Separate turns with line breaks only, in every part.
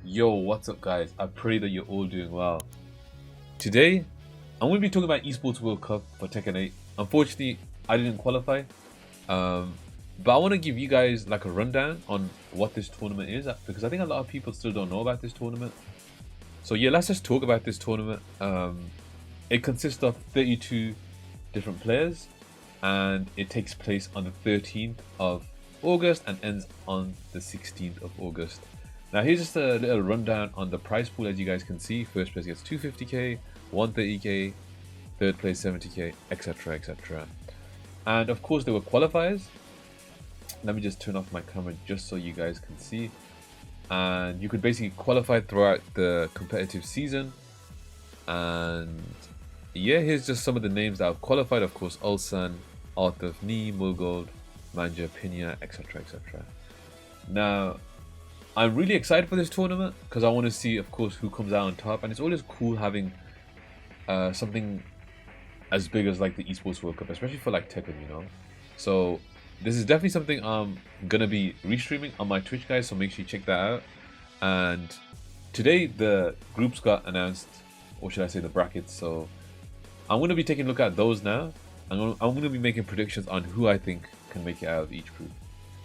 Yo, what's up guys? I pray that you're all doing well. Today, I'm going to be talking about Esports World Cup for Tekken 8. Unfortunately, I didn't qualify. Um, but I want to give you guys like a rundown on what this tournament is because I think a lot of people still don't know about this tournament. So yeah, let's just talk about this tournament. It consists of 32 different players and it takes place on the 13th of August and ends on the 16th of August. Now here's just a little rundown on the prize pool. As you guys can see, first place gets 250k, 130k, third place 70k, etc, etc. And of course there were qualifiers. Let me just turn off my camera just so you guys can see. And you could basically qualify throughout the competitive season. And yeah, here's just some of the names that have qualified. Of course, Ulsan, Arthur, Nee, Mulgold, Manja, Pina, etc, etc. Now I'm really excited for this tournament because I want to see, of course, who comes out on top. And it's always cool having something as big as like the Esports World Cup, especially for like Tekken, you know. So this is definitely something I'm gonna be restreaming on my Twitch, guys. So make sure you check that out. And today the groups got announced, or should I say the brackets. So I'm gonna be taking a look at those now. I'm gonna be making predictions on who I think can make it out of each group.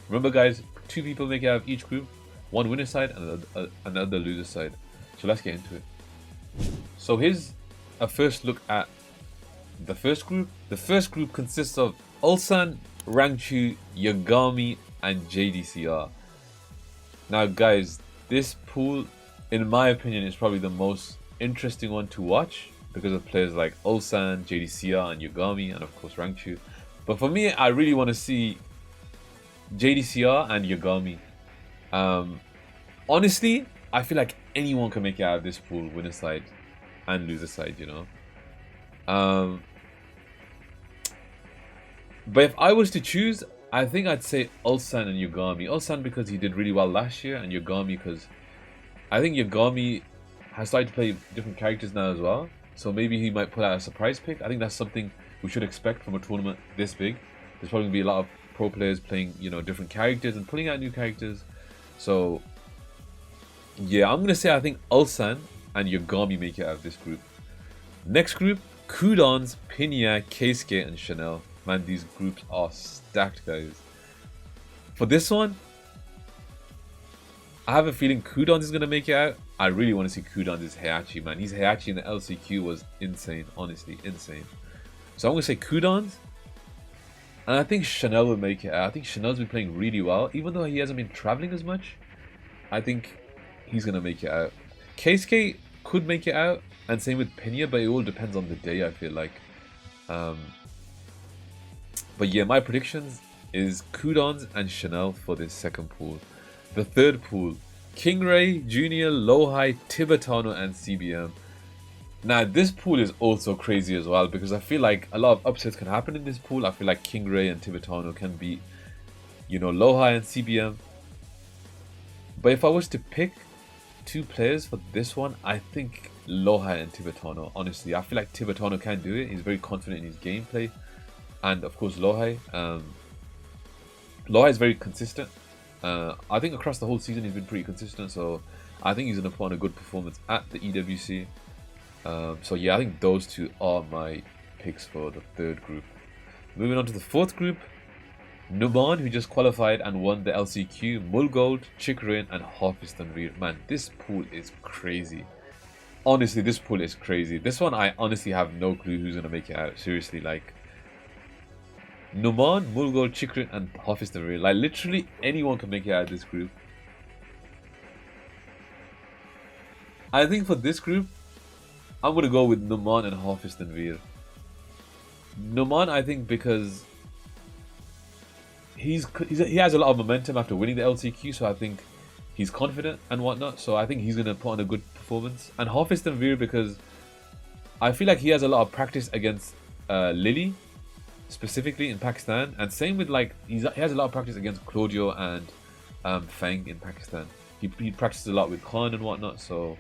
Remember, guys, 2 people make it out of each group. One winner side and another loser side. So let's get into it. So here's a first look at the first group. The first group consists of Ulsan, Rangchu, Yagami, and JDCR. Now guys, this pool, in my opinion, is probably the most interesting one to watch because of players like Ulsan, JDCR, and Yagami, and of course Rangchu. But for me, I really want to see JDCR and Yagami. Honestly, I feel like anyone can make it out of this pool, winner side and loser side, you know. But if I was to choose, I think I'd say Ulsan and Yagami. Ulsan because he did really well last year, and Yagami because I think Yagami has started to play different characters now as well. So maybe he might put out a surprise pick. I think that's something we should expect from a tournament this big. There's probably gonna be a lot of pro players playing, you know, different characters and putting out new characters. So yeah, I'm gonna say I think Ulsan and Yagami make it out of this group. Next group, Kudons, Pinya, Keisuke, and Chanel. Man, these groups are stacked, guys. For this one, I have a feeling Kudons is gonna make it out. I really want to see Kudons' Heihachi, man. His Heihachi in the LCQ was insane, honestly, insane. So I'm gonna say Kudons. And I think Chanel will make it out. I think Chanel's been playing really well. Even though he hasn't been traveling as much, I think he's going to make it out. Keisuke could make it out. And same with Pinya, but it all depends on the day, I feel like. But yeah, my predictions is Kudons and Chanel for this second pool. The third pool, Kingray, Junior, Lohai, Tibetano, and CBM. Now, this pool is also crazy as well because I feel like a lot of upsets can happen in this pool. I feel like Kingray and Tibetano can beat, you know, Lohai and CBM. But if I was to pick 2 players for this one, I think Lohai and Tibetano. Honestly, I feel like Tibetano can do it. He's very confident in his gameplay. And of course, Lohai. Lohai is very consistent. I think across the whole season he's been pretty consistent. So I think he's going to put on a good performance at the EWC. So yeah, I think those 2 are my picks for the third group. Moving on to the fourth group, Numan, who just qualified and won the LCQ, Mulgold, Chikrin, and Hafiz Tanveer. Man, this pool is crazy. Honestly, this pool is crazy. This one, I honestly have no clue who's going to make it out. Seriously, like Numan, Mulgold, Chikrin, and Hafiz Tanveer. Like literally anyone can make it out of this group. I think for this group, I'm going to go with Numan and Hafiz Tanveer. Numan, I think because he has a lot of momentum after winning the LCQ, so I think he's confident and whatnot. So I think he's going to put on a good performance. And Hafiz Tanveer because I feel like he has a lot of practice against Lily, specifically in Pakistan. And same with like, he has a lot of practice against Claudio and Feng in Pakistan. He practices a lot with Khan and whatnot. So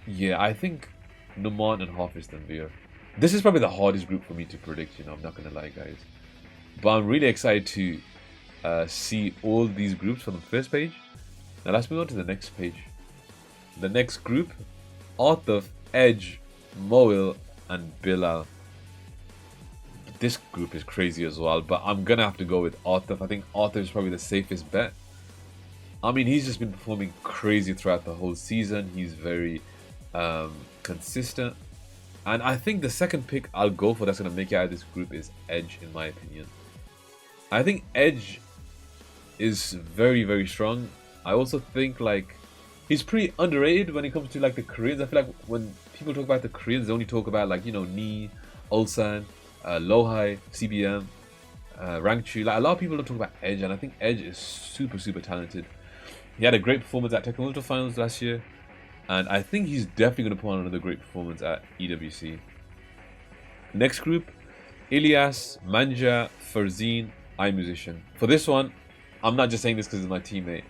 yeah, I think Numan and Hafiz Tanveer. This is probably the hardest group for me to predict, you know, I'm not going to lie, guys. But I'm really excited to see all these groups from the first page. Now let's move on to the next page. the next group, Arthur, Edge, Moil, and Bilal. This group is crazy as well, but I'm gonna have to go with Arthur. I think Arthur is probably the safest bet. I mean, he's just been performing crazy throughout the whole season. He's very consistent. And I think the second pick I'll go for that's going to make it out of this group is Edge, in my opinion. I think Edge is very, very strong. I also think, like, he's pretty underrated when it comes to, like, the Koreans. I feel like when people talk about the Koreans, they only talk about, like, you know, Ni, Ulsan, Lohai, CBM, Rangchu. Like, a lot of people don't talk about Edge, and I think Edge is super, super talented. He had a great performance at TEKKEN World Cup Finals last year, and I think he's definitely going to put on another great performance at EWC. Next group, Ilyas, Manja, Farzin, iMusician. For this one, I'm not just saying this because it's my teammate.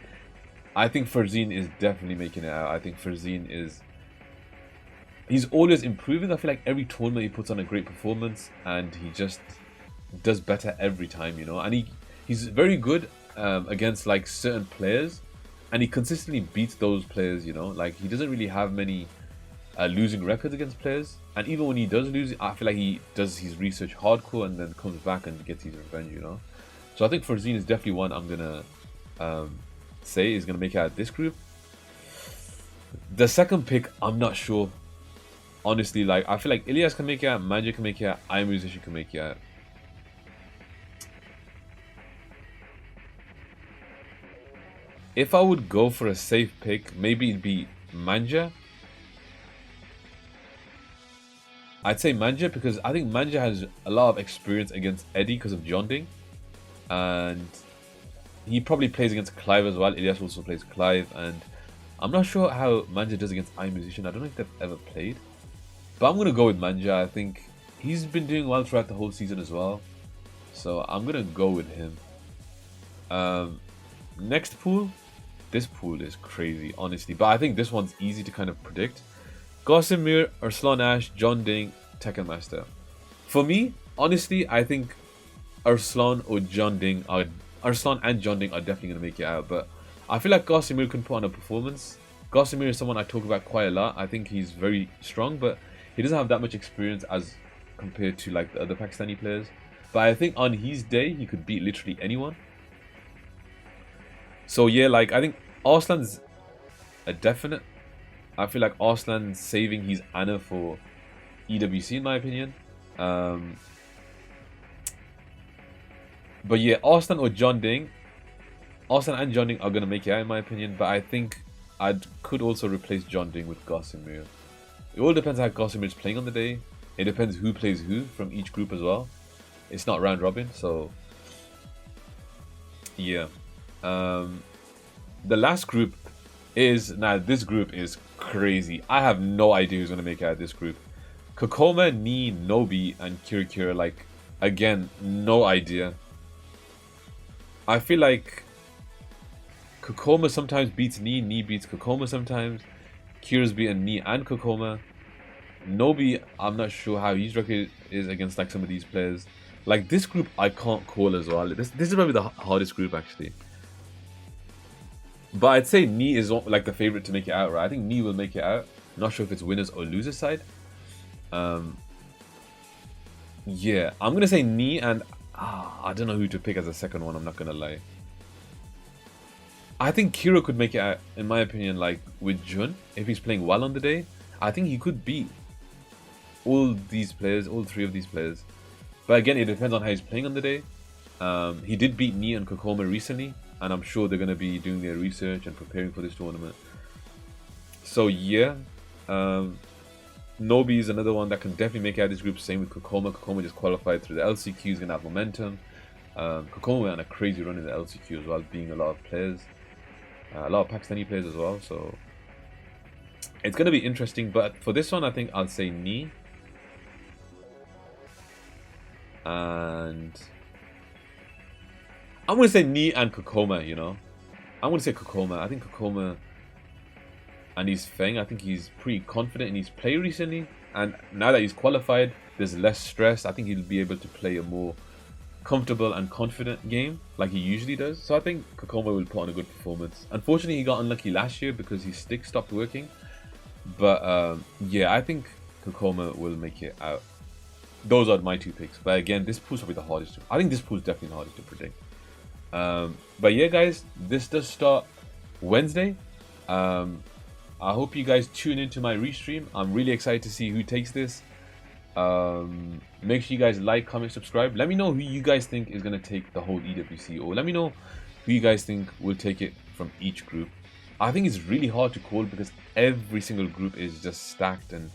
I think Farzin is definitely making it out. I think Farzin is... He's always improving. I feel like every tournament he puts on a great performance, and he just does better every time, you know. And he's very good against, like, certain players. And he consistently beats those players, you know. Like, he doesn't really have many losing records against players. And even when he does lose, I feel like he does his research hardcore and then comes back and gets his revenge, you know. So I think Farzin is definitely one I'm going to say is going to make it out of this group. The second pick, I'm not sure. Honestly, like, I feel like Ilyas can make it out, Manja can make it out, iMusician can make it out. If I would go for a safe pick, maybe it'd be Manja. I'd say Manja because I think Manja has a lot of experience against Eddie because of Jonding. And he probably plays against Clive as well. Ilyas also plays Clive. And I'm not sure how Manja does against iMusician. I don't know if they've ever played. But I'm going to go with Manja. I think he's been doing well throughout the whole season as well. So I'm going to go with him. Next pool. This pool is crazy, honestly. But I think this one's easy to kind of predict. Gossamir, Arslan Ash, Jonding, Tekken Master. For me, honestly, I think Arslan and Jonding are definitely going to make it out. But I feel like Gossamir can put on a performance. Gossamir is someone I talk about quite a lot. I think he's very strong, but he doesn't have that much experience as compared to, like, the other Pakistani players. But I think on his day, he could beat literally anyone. So yeah, like, I think Arslan's a definite. I feel like Arslan's saving his Anna for EWC, in my opinion. But yeah, Arslan or Jonding. Arslan and Jonding are going to make it out, in my opinion. But I think I could also replace Jonding with Gossamir. It all depends how Gossamir is playing on the day. It depends who plays who from each group as well. It's not round robin, so yeah. The last group is... Now, this group is crazy. I have no idea who's going to make it out of this group. Kokoma, Ni, Nobi, and Kirikira. Like, again, no idea. I feel like Kokoma sometimes beats Ni. Ni beats Kokoma sometimes. Kira's beaten Ni and Kokoma. Nobi, I'm not sure how his record is against, like, some of these players. Like, this group I can't call as well. This is probably the hardest group, actually. But I'd say Ni is, like, the favorite to make it out, right? I think Ni will make it out. Not sure if it's winners or losers side. Yeah, I'm going to say Ni, and I don't know who to pick as a second one, I'm not going to lie. I think Kiro could make it out, in my opinion, like, with Jun. If he's playing well on the day, I think he could beat all these players, all three of these players. But again, it depends on how he's playing on the day. He did beat Ni and Kokoma recently, and I'm sure they're going to be doing their research and preparing for this tournament. So yeah, Nobi is another one that can definitely make out this group. Same with Kokoma. Kokoma just qualified through the LCQ. He's going to have momentum. Kokoma went on a crazy run in the LCQ as well, beating a lot of players. A lot of Pakistani players as well. So it's going to be interesting. But for this one, I think I'll say Ni. And I'm going to say Ni and Kokoma, you know. I'm going to say Kokoma. I think Kokoma and his Feng, I think he's pretty confident in his play recently. And now that he's qualified, there's less stress. I think he'll be able to play a more comfortable and confident game like he usually does. So I think Kokoma will put on a good performance. Unfortunately, he got unlucky last year because his stick stopped working. But yeah, I think Kokoma will make it out. Those are my 2 picks. But again, this pool's probably the hardest. I think this pool's definitely the hardest to predict. But yeah, guys, this does start Wednesday. I hope you guys tune into my restream. I'm really excited to see who takes this. Make sure you guys like, comment, subscribe. Let me know who you guys think is going to take the whole EWC, or let me know who you guys think will take it from each group. I think it's really hard to call because every single group is just stacked and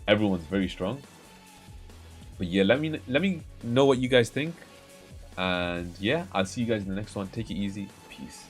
everyone's very strong. But yeah, let me know what you guys think. And yeah, I'll see you guys in the next one. Take it easy. Peace.